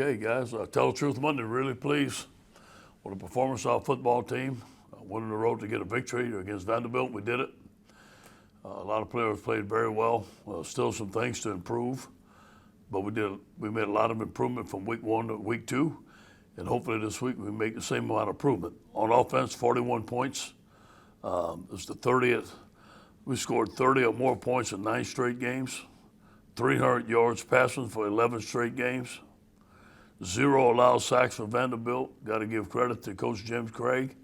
Okay, guys, Tell the Truth Monday, really pleased with the performance of our football team. Went on the road to get a victory against Vanderbilt. We did it. A lot of players played very well. Still some things to improve, but we made a lot of improvement from week 1 to week 2, and hopefully this week we make the same amount of improvement. On offense, 41 points. It's the 30th. We scored 30 or more points in 9 straight games, 300 yards passing for 11 straight games. 0 allowed sacks for Vanderbilt. Got to give credit to Coach James Craig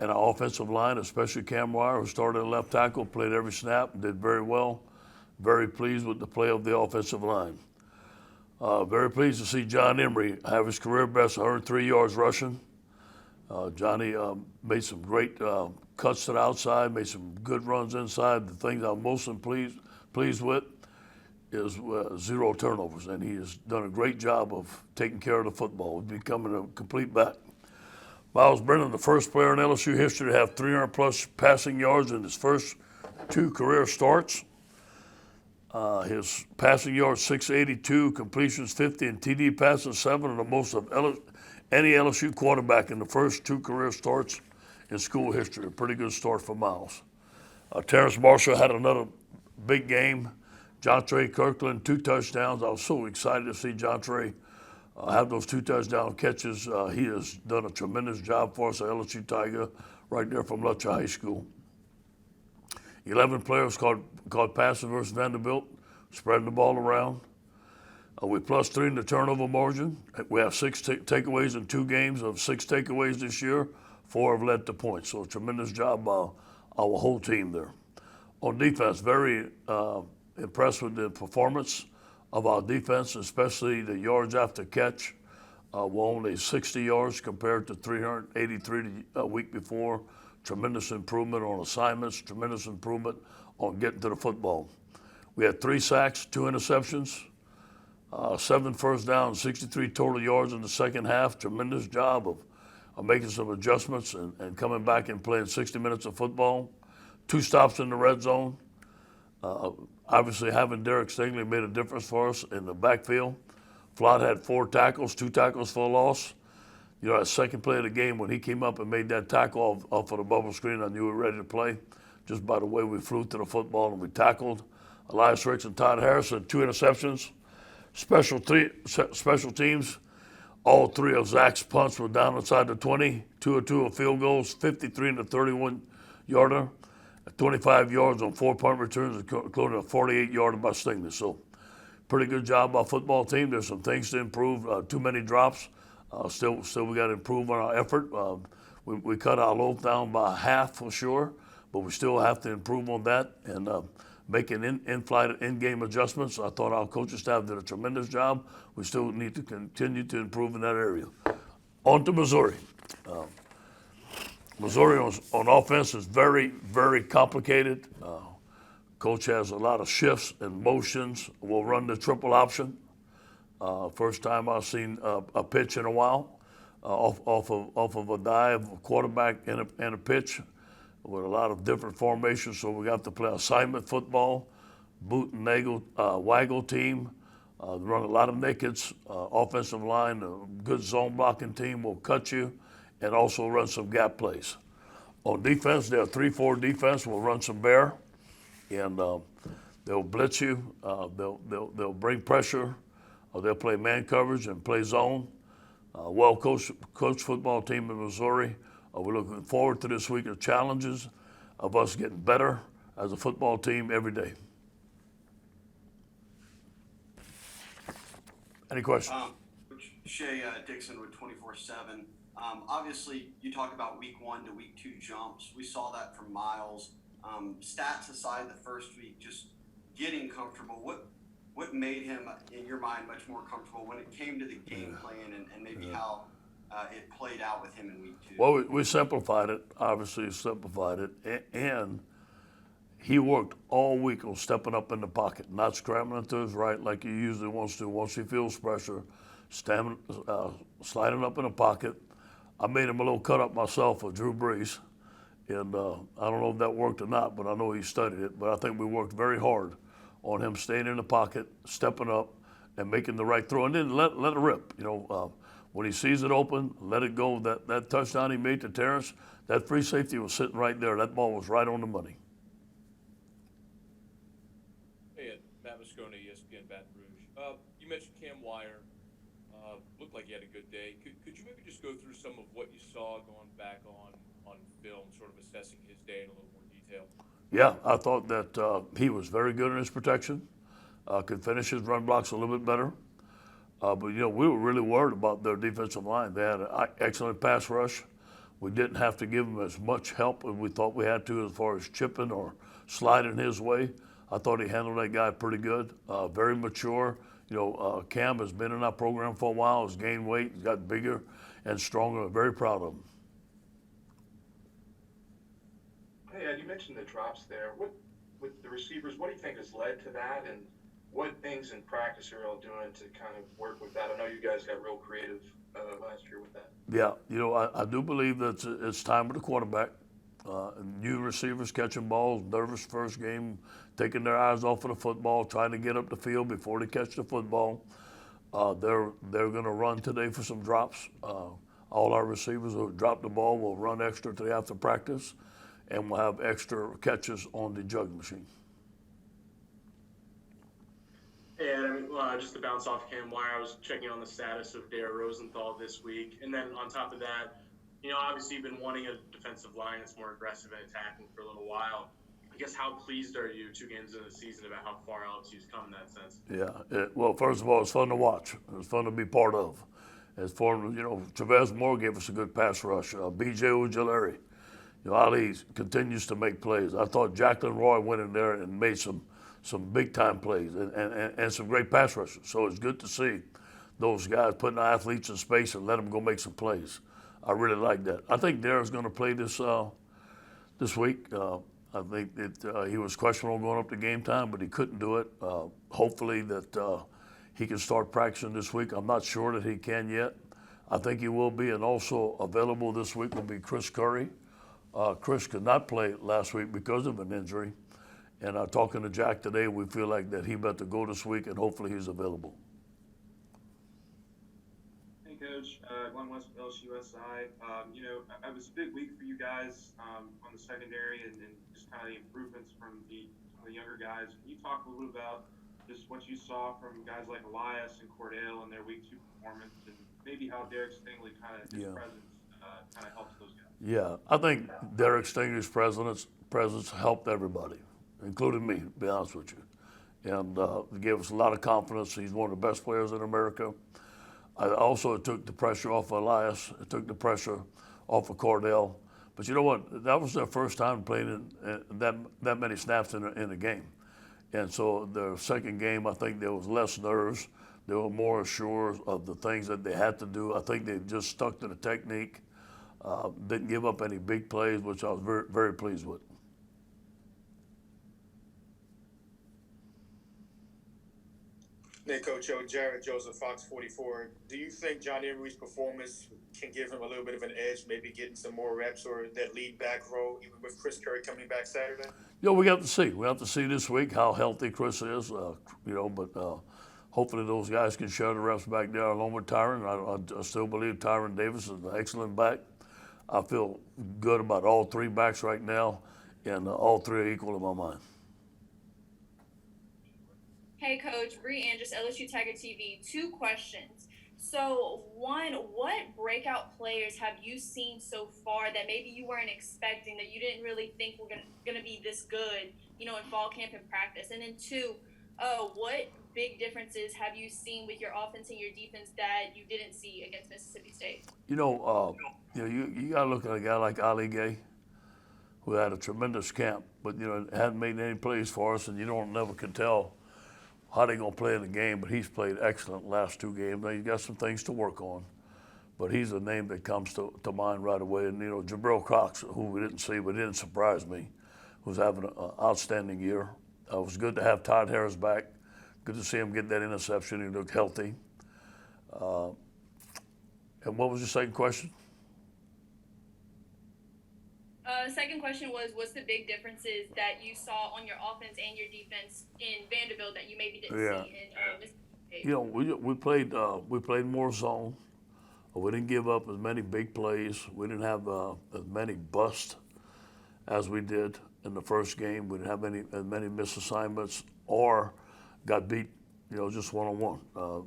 and our offensive line, especially Cam Wire, who started at left tackle, played every snap, and did very well. Very pleased with the play of the offensive line. Very pleased to see John Emery have his career best 103 yards rushing. Johnny made some great cuts to the outside, made some good runs inside. The thing that I'm most pleased with is 0 turnovers, and he has done a great job of taking care of the football, becoming a complete back. Miles Brennan, the first player in LSU history to have 300-plus passing yards in his first 2 career starts. His passing yards, 682, completions 50, and TD passes 7 are the most of any LSU quarterback in the first 2 career starts in school history. A pretty good start for Miles. Terrence Marshall had another big game. Jontre Kirkland, 2 touchdowns. I was so excited to see Jontre have those 2 touchdown catches. He has done a tremendous job for us at LSU Tiger, right there from Lutcher High School. 11 players caught passes versus Vanderbilt, spreading the ball around. We +3 in the turnover margin. We have 6 takeaways in 2 games. Of 6 takeaways this year, 4 have led to points. So a tremendous job by our whole team there. On defense, very impressed with the performance of our defense, especially the yards after catch. We're only 60 yards compared to 383 the week before. Tremendous improvement on assignments, tremendous improvement on getting to the football. We had 3 sacks, 2 interceptions, 7 first downs, 63 total yards in the second half. Tremendous job of making some adjustments and coming back and playing 60 minutes of football. 2 stops in the red zone. Obviously, having Derek Stingley made a difference for us in the backfield. Flott had 4 tackles, 2 tackles for a loss. You know, that second play of the game when he came up and made that tackle off of the bubble screen, I knew we were ready to play just by the way we flew to the football and we tackled. Elias Ricks and Todd Harris had 2 interceptions. Special teams, all 3 of Zach's punts were down inside the 20, 2 of 2 of field goals, 53 in the 31-yarder. 25 yards on 4 punt returns, including a 48-yarder by Stingley. So, pretty good job by football team. There's some things to improve. Too many drops. Still, we got to improve on our effort. We cut our load down by half for sure, but we still have to improve on that and making in-flight, in-game adjustments. I thought our coaching staff did a tremendous job. We still need to continue to improve in that area. On to Missouri. Missouri on offense is very, very complicated. Coach has a lot of shifts and motions. We'll run the triple option. First time I've seen a pitch in a while off of a dive, a quarterback and a pitch with a lot of different formations. So we got to play assignment football, boot and waggle team. Run a lot of nakeds, offensive line, a good zone blocking team will cut you, and also run some gap plays. On defense, they're a 3-4 defense. We'll run some bear, and they'll blitz you. They'll bring pressure. They'll play man coverage and play zone. Well-coached football team in Missouri. We're looking forward to this week of challenges of us getting better as a football team every day. Any questions? Coach Shea Dixon with 24/7. Obviously, you talk about week 1 to week 2 jumps. We saw that from Miles. Stats aside, the first week, just getting comfortable. What made him, in your mind, much more comfortable when it came to the game plan and maybe how it played out with him in week 2? Well, we simplified it. Obviously, simplified it, and he worked all week on stepping up in the pocket, not scrambling to his right like he usually wants to. Once he feels pressure, sliding up in the pocket. I made him a little cut up myself for Drew Brees, and I don't know if that worked or not, but I know he studied it. But I think we worked very hard on him staying in the pocket, stepping up, and making the right throw, and then let it rip. When he sees it open, let it go. That touchdown he made to Terrence, that free safety was sitting right there. That ball was right on the money. Hey, Ed, Matt Moscone, ESPN Baton Rouge. You mentioned Cam Wire. Looked like he had a good day. Could you maybe just go through some of what you saw going back on film, sort of assessing his day in a little more detail? Yeah, I thought that he was very good in his protection. Could finish his run blocks a little bit better. But we were really worried about their defensive line. They had an excellent pass rush. We didn't have to give them as much help as we thought we had to as far as chipping or sliding his way. I thought he handled that guy pretty good. Very mature. Cam has been in our program for a while. He's gained weight. He's got bigger and stronger. I'm very proud of him. Hey, Ed, you mentioned the drops there. With the receivers, what do you think has led to that, and what things in practice are you all doing to kind of work with that? I know you guys got real creative last year with that. Yeah, I do believe that it's time for the quarterback. New receivers catching balls, nervous first game, taking their eyes off of the football, trying to get up the field before they catch the football. They're going to run today for some drops. All our receivers who drop the ball will run extra today after practice, and we'll have extra catches on the jug machine. And just to bounce off Cam Wire, I was checking on the status of Dare Rosenthal this week. And then on top of that, obviously you've been wanting a defensive line that's more aggressive and attacking for a little while. I guess how pleased are you 2 games into the season about how far LSU's come in that sense? Yeah, well, first of all, it's fun to watch. It's fun to be part of. As far as, Travez Moore gave us a good pass rush. B.J. Ojulari, Ali continues to make plays. I thought Jacqueline Roy went in there and made some big-time plays and some great pass rushes. So it's good to see those guys putting athletes in space and let them go make some plays. I really like that. I think Darren's going to play this week. I think that he was questionable going up to game time, but he couldn't do it. Hopefully that he can start practicing this week. I'm not sure that he can yet. I think he will be, and also available this week will be Chris Curry. Chris could not play last week because of an injury. And talking to Jack today, we feel like that he better go this week, and hopefully he's available. Hey, Coach. Glenn West with LSU-Missouri. It was a big week for you guys on the secondary and just kind of the improvements from some of the younger guys. Can you talk a little about just what you saw from guys like Elias and Cordell in their Week 2 performance, and maybe how Derek Stingley his presence kind of helps those guys? Yeah, I think Derek Stingley's presence helped everybody, including me, to be honest with you. And it gave us a lot of confidence. He's one of the best players in America. It took the pressure off of Elias. It took the pressure off of Cordell. But you know what? That was their first time playing in that many snaps in a game. And so their second game, I think there was less nerves. They were more assured of the things that they had to do. I think they just stuck to the technique. Didn't give up any big plays, which I was very, very pleased with. Hey, Coach Jared Joseph, Fox 44. Do you think John Emery's performance can give him a little bit of an edge, maybe getting some more reps or that lead back role, even with Chris Curry coming back Saturday? We got to see. We have to see this week how healthy Chris is, but hopefully those guys can share the reps back there along with Tyron. I still believe Tyron Davis is an excellent back. I feel good about all 3 backs right now, and all 3 are equal in my mind. Hey, Coach. Bree Andrews, LSU Tiger TV. 2 questions. So, one, what breakout players have you seen so far that maybe you weren't expecting, that you didn't really think were going to be this good, in fall camp and practice? And then 2, what big differences have you seen with your offense and your defense that you didn't see against Mississippi State? You got to look at a guy like Ali Gay, who had a tremendous camp, but hadn't made any plays for us, and never can tell how they're going to play in the game, but he's played excellent last 2 games. Now, he's got some things to work on, but he's a name that comes to mind right away. And, Jabril Cox, who we didn't see, but didn't surprise me, who's having an outstanding year. It was good to have Todd Harris back. Good to see him get that interception. He looked healthy. And what was your second question? Second question was, what's the big differences that you saw on your offense and your defense in Vanderbilt that you maybe didn't see in Mississippi You know, we played more zone. We didn't give up as many big plays. We didn't have as many busts as we did in the first game. We didn't have as many missed assignments or got beat, you know, just one-on-one.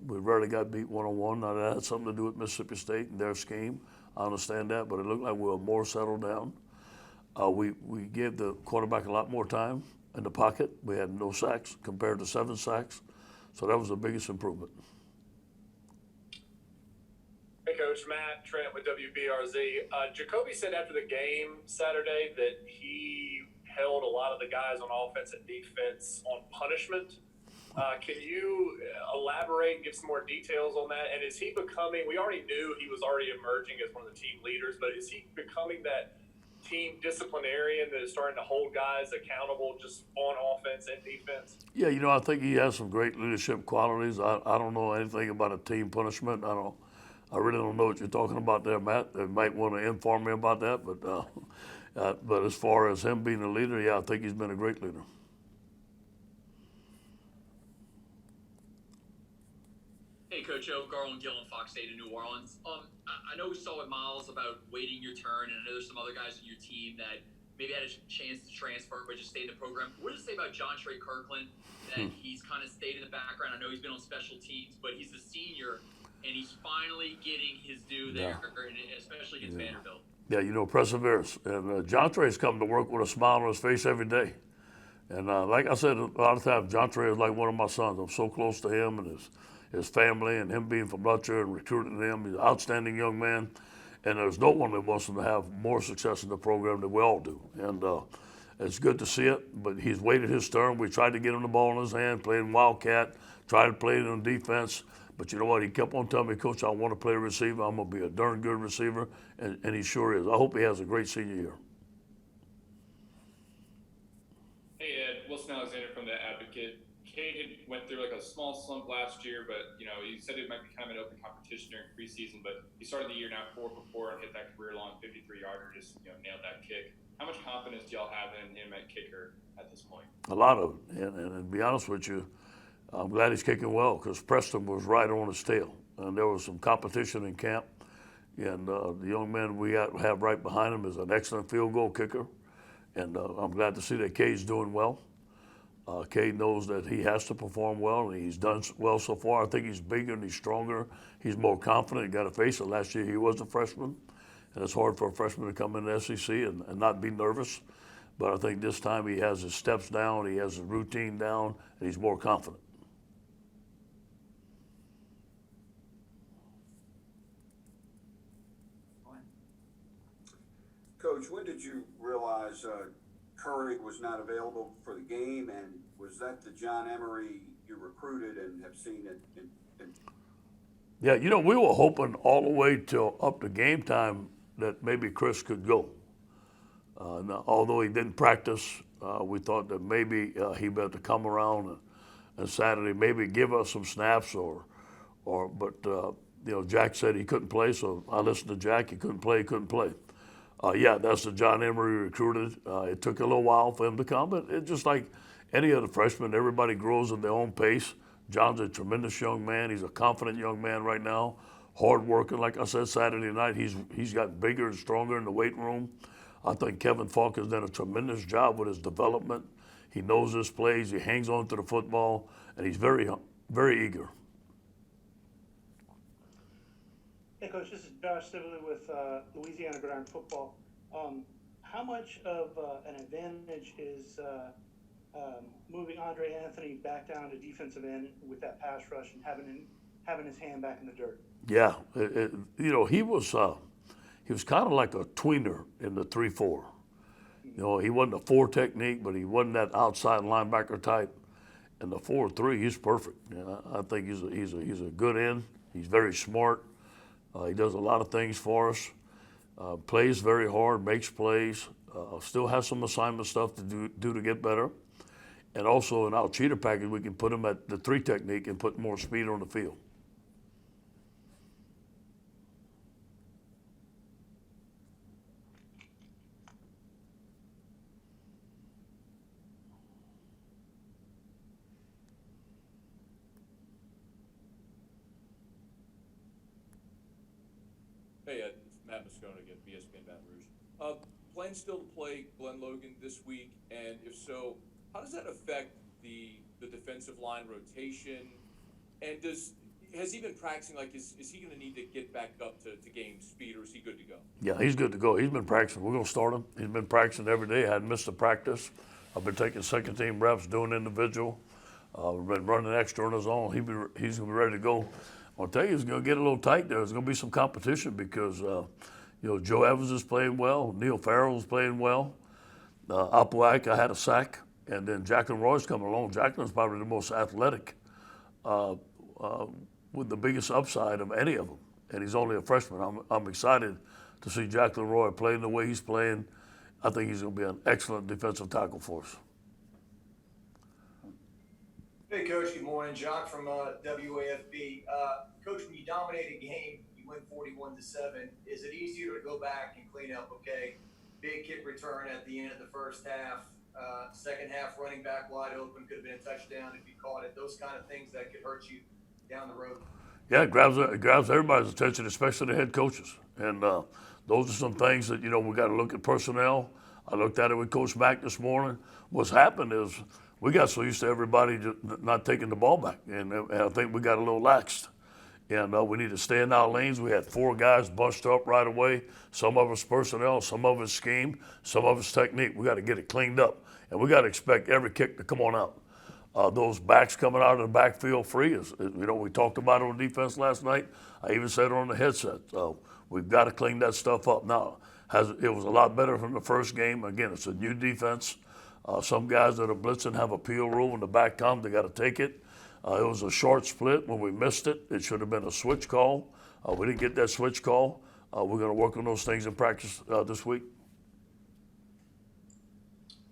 We rarely got beat one-on-one. Now that had something to do with Mississippi State and their scheme. I understand that, but it looked like we were more settled down. We gave the quarterback a lot more time in the pocket. We had no sacks compared to 7 sacks. So that was the biggest improvement. Hey, Coach. Matt Trent with WBRZ. Jacoby said after the game Saturday that he held a lot of the guys on offense and defense on punishment. Can you elaborate and give some more details on that? And is he becoming, we already knew he was already emerging as one of the team leaders, but is he becoming that team disciplinarian that is starting to hold guys accountable just on offense and defense? Yeah, you know, I think he has some great leadership qualities. I don't know anything about a team punishment. I really don't know what you're talking about there, Matt. You might want to inform me about that. But as far as him being a leader, yeah, I think he's been a great leader. Hey, Coach O, Garland Gillen, Fox State in New Orleans. I know we saw with Miles about waiting your turn, and I know there's some other guys in your team that maybe had a chance to transfer but just stayed in the program. What does it say about John Trey Kirkland that he's kind of stayed in the background? I know he's been on special teams, but he's a senior, and he's finally getting his due there, especially against Vanderbilt. Yeah, you know, perseverance. And John Trey's come to work with a smile on his face every day. And like I said, a lot of times, John Trey is like one of my sons. I'm so close to him and his family, and him being from Rutgers and recruiting him. He's an outstanding young man. And there's no one that wants him to have more success in the program than we all do. And it's good to see it, but he's waited his turn. We tried to get him the ball in his hand, playing Wildcat, tried to play it on defense. But you know what? He kept on telling me, Coach, I want to play receiver. I'm going to be a darn good receiver. And he sure is. I hope he has a great senior year. Hey, Ed. Wilson Alexander from The Advocate. Cade went through like a small slump last year, but, you know, you said it might be kind of an open competition during preseason, but he started the year now 4 for 4 and hit that career-long 53-yarder, just, you know, nailed that kick. How much confidence do y'all have in him at kicker at this point? A lot of it. And to be honest with you, I'm glad he's kicking well because Preston was right on his tail. And there was some competition in camp. And the young man we have right behind him is an excellent field goal kicker. And I'm glad to see that Cade's doing well. Cade knows that he has to perform well, and he's done well so far. I think he's bigger and he's stronger. He's more confident. He got to face it. Last year he was a freshman, and it's hard for a freshman to come in the SEC and not be nervous. But I think this time he has his steps down, he has his routine down, and he's more confident. Coach, when did you realize Curry was not available for the game, and was that the John Emery you recruited and have seen it? Yeah, you know, we were hoping all the way till up to game time that maybe Chris could go. Now, although he didn't practice, we thought that maybe he better come around and Saturday maybe give us some snaps but you know, Jack said he couldn't play, so I listened to Jack. He couldn't play. Yeah, that's the John Emery recruited. It took a little while for him to come, but it's just like any other freshman. Everybody grows at their own pace. John's a tremendous young man. He's a confident young man right now, hard working. Like I said, Saturday night, he's gotten bigger and stronger in the weight room. I think Kevin Falk has done a tremendous job with his development. He knows his plays. He hangs on to the football, and he's very, very eager. Hey, Coach, this is Josh Sibley with Louisiana Gridiron Football. How much of an advantage is moving Andre Anthony back down to defensive end with that pass rush and having his hand back in the dirt? Yeah, you know, he was kind of like a tweener in the 3-4. You know, he wasn't a 4 technique, but he wasn't that outside linebacker type. And the 4-3, he's perfect. You know, I think he's a good end. He's very smart. He does a lot of things for us. Plays very hard, makes plays. Still has some assignment stuff to do to get better. And also in our cheater package, we can put him at the 3 technique and put more speed on the field. Hey, Ed, it's Matt Moscone again, ESPN Baton Rouge. Plan still to play Glenn Logan this week, and if so, how does that affect the defensive line rotation? And has he been practicing? Like, is he going to need to get back up to game speed, or is he good to go? Yeah, he's good to go. He's been practicing. We're going to start him. He's been practicing every day. Hadn't missed a practice. I've been taking second team reps, doing individual. We've been running extra on his own. He's going to be ready to go. I'll tell you, it's going to get a little tight there. There's going to be some competition because, Joe Evans is playing well. Neil Farrell is playing well. Apuaka had a sack. And then Jacqueline Roy's coming along. Jacqueline's probably the most athletic with the biggest upside of any of them. And he's only a freshman. I'm excited to see Jacqueline Roy playing the way he's playing. I think he's going to be an excellent defensive tackle for us. Hey, Coach. Good morning. Jock from WAFB. Coach, when you dominate a game, you win 41-7. Is it easier to go back and clean up? Okay, big kick return at the end of the first half. Second half, running back wide open, could have been a touchdown if you caught it. Those kind of things that could hurt you down the road. Yeah, it grabs everybody's attention, especially the head coaches. And those are some things that, we got to look at personnel. I looked at it with Coach Mack this morning. What's happened is we got so used to everybody just not taking the ball back. And I think we got a little laxed. And we need to stay in our lanes. We had 4 guys bunched up right away. Some of us personnel, some of us scheme, some of us technique. We got to get it cleaned up. And we got to expect every kick to come on out. Those backs coming out of the backfield free, we talked about it on defense last night. I even said it on the headset. We've got to clean that stuff up. Now, it was a lot better from the first game. Again, it's a new defense. Some guys that are blitzing have a peel rule. When the back comes, they got to take it. It was a short split when we missed it. It should have been a switch call. We didn't get that switch call. We're going to work on those things in practice this week.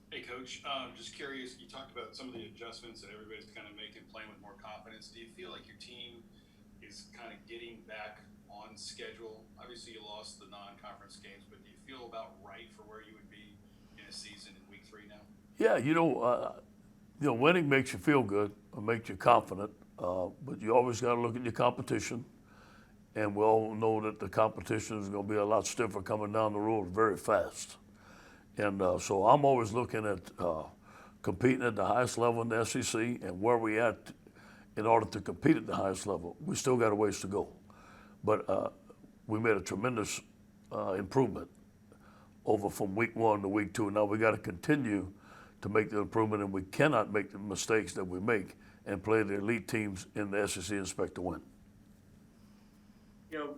Hey, Coach. Just curious, you talked about some of the adjustments that everybody's kind of making, playing with more confidence. Do you feel like your team is kind of getting back on schedule? Obviously, you lost the non-conference games, but do you feel about right for where you would be in a season in week 3 now? Yeah, winning makes you feel good, or makes you confident, but you always got to look at your competition. And we all know that the competition is going to be a lot stiffer coming down the road very fast. And so I'm always looking at competing at the highest level in the SEC and where we at in order to compete at the highest level. We still got a ways to go. But we made a tremendous improvement over from week 1 to week 2. Now we got to continue to make the improvement, and we cannot make the mistakes that we make and play the elite teams in the SEC and expect to win.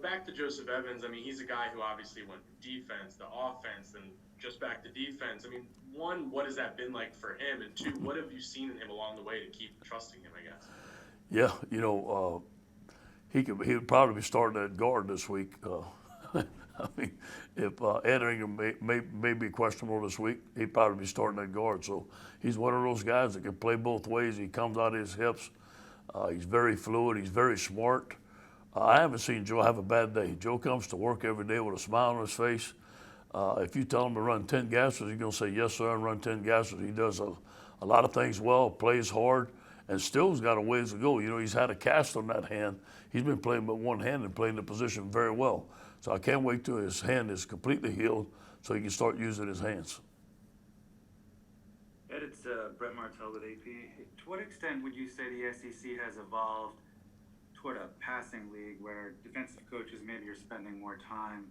Back to Joseph Evans, he's a guy who obviously went from defense to offense and just back to defense. 1, what has that been like for him? And 2, what have you seen in him along the way to keep trusting him, I guess? Yeah, he would probably be starting at guard this week. If Ed Orgeron may be questionable this week, he'd probably be starting at guard. So he's one of those guys that can play both ways. He comes out of his hips. He's very fluid. He's very smart. I haven't seen Joe have a bad day. Joe comes to work every day with a smile on his face. If you tell him to run 10 gassers, he's going to say, yes, sir, and run 10 gassers. He does a lot of things well, plays hard, and still's got a ways to go. He's had a cast on that hand. He's been playing with one hand and playing the position very well. So I can't wait till his hand is completely healed so he can start using his hands. Ed, it's Brett Martell with AP. To what extent would you say the SEC has evolved toward a passing league where defensive coaches maybe are spending more time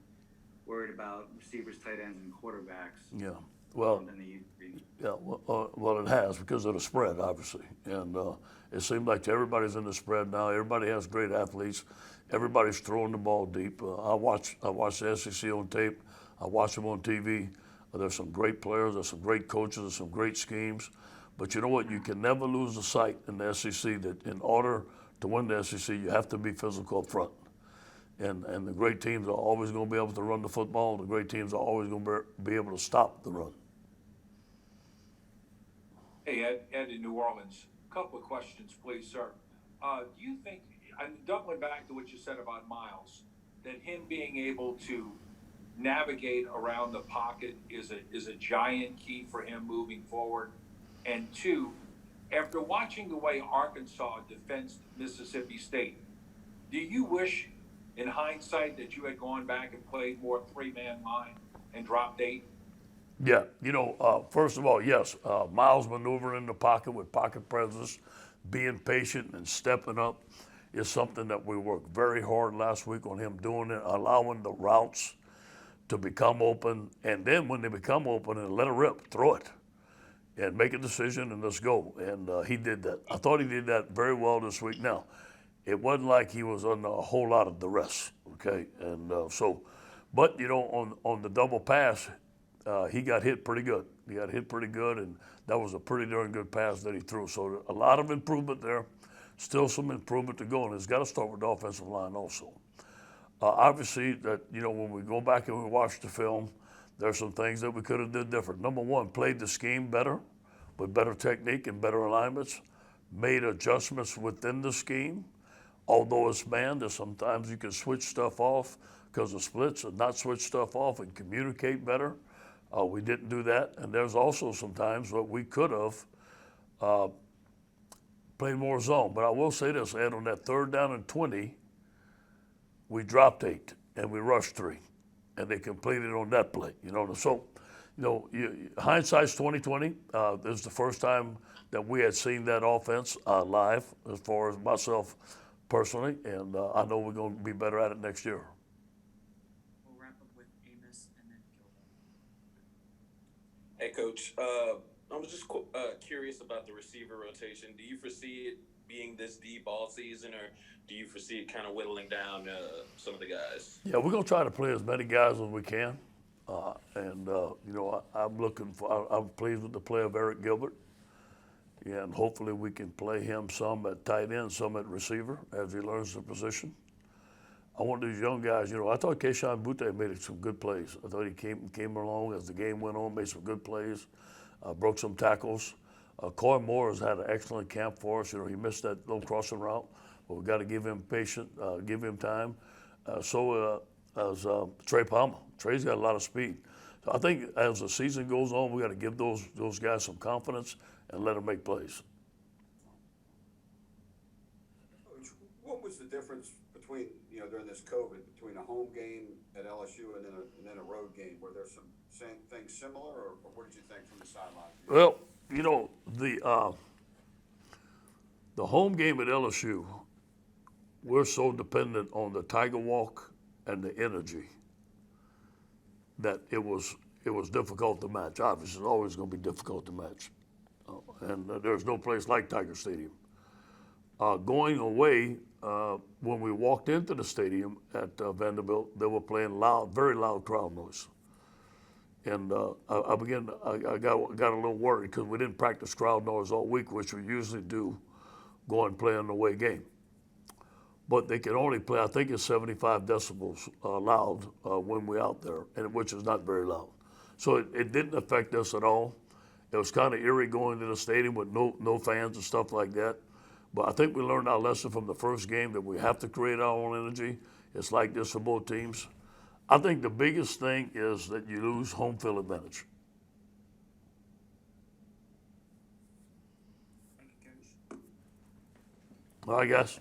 worried about receivers, tight ends, and quarterbacks? Yeah, well, than they used to be? Yeah, well, it has because of the spread, obviously, and it seems like everybody's in the spread now. Everybody has great athletes. Everybody's throwing the ball deep. I watch the SEC on tape. I watch them on TV. There's some great players. There's some great coaches. There's some great schemes. But you know what? You can never lose the sight in the SEC that in order to win the SEC, you have to be physical up front. And the great teams are always going to be able to run the football. The great teams are always going to be able to stop the run. Hey, Ed in New Orleans. A couple of questions, please, sir. Do you think, and doubling back to what you said about Miles, that him being able to navigate around the pocket is a giant key for him moving forward? And 2, after watching the way Arkansas defends Mississippi State, do you wish in hindsight that you had gone back and played more three-man line and dropped 8? Yeah, first of all, yes, Miles maneuvering in the pocket with pocket presence, being patient and stepping up is something that we worked very hard last week on him doing it, allowing the routes to become open, and then when they become open, and let it rip, throw it, and make a decision and let's go. And he did that. I thought he did that very well this week. Now, it wasn't like he was under a whole lot of duress, okay? And but on the double pass, he got hit pretty good. He got hit pretty good, and that was a pretty darn good pass that he threw. So a lot of improvement there. Still some improvement to go, and it's got to start with the offensive line also. Obviously, that when we go back and we watch the film, there's some things that we could have did different. Number one, played the scheme better, with better technique and better alignments. Made adjustments within the scheme. Although it's man, there's sometimes you can switch stuff off because of splits and not switch stuff off and communicate better. We didn't do that, and there's also some times where we could have played more zone. But I will say this, Ed, on that 3rd down and 20, we dropped 8 and we rushed 3, and they completed on that play. So, hindsight's 20/20. This is the first time that we had seen that offense live, as far as myself personally, and I know we're going to be better at it next year. We'll wrap up with Amos and then Gilbert. Hey, Coach. I was just curious about the receiver rotation. Do you foresee it being this deep all season, or do you foresee it kind of whittling down some of the guys? Yeah, we're going to try to play as many guys as we can. I'm pleased with the play of Eric Gilbert. Yeah, and hopefully we can play him some at tight end, some at receiver as he learns the position. I want these young guys, I thought Keyshawn Butte made some good plays. I thought he came along as the game went on, made some good plays, broke some tackles. Coy Moore has had an excellent camp for us. He missed that little crossing route, but we've got to give him patience, give him time. So as Trey Palmer. Trey's got a lot of speed. So I think as the season goes on, we got to give those guys some confidence and let them make plays. What was the difference between, during this COVID, between a home game at LSU and then a road game? Were there some same things similar, or what did you think from the sideline? Well, the home game at LSU, we're so dependent on the Tiger Walk and the energy that it was difficult to match. Obviously, it's always going to be difficult to match. And there's no place like Tiger Stadium. Going away, when we walked into the stadium at Vanderbilt, they were playing loud, very loud crowd noise. And I got a little worried because we didn't practice crowd noise all week, which we usually do, go and play an away game. But they can only play, I think it's 75 decibels loud when we're out there, which is not very loud. So it didn't affect us at all. It was kind of eerie going to the stadium with no fans and stuff like that. But I think we learned our lesson from the first game that we have to create our own energy. It's like this for both teams. I think the biggest thing is that you lose home field advantage. Thank you, Coach. All right, guys.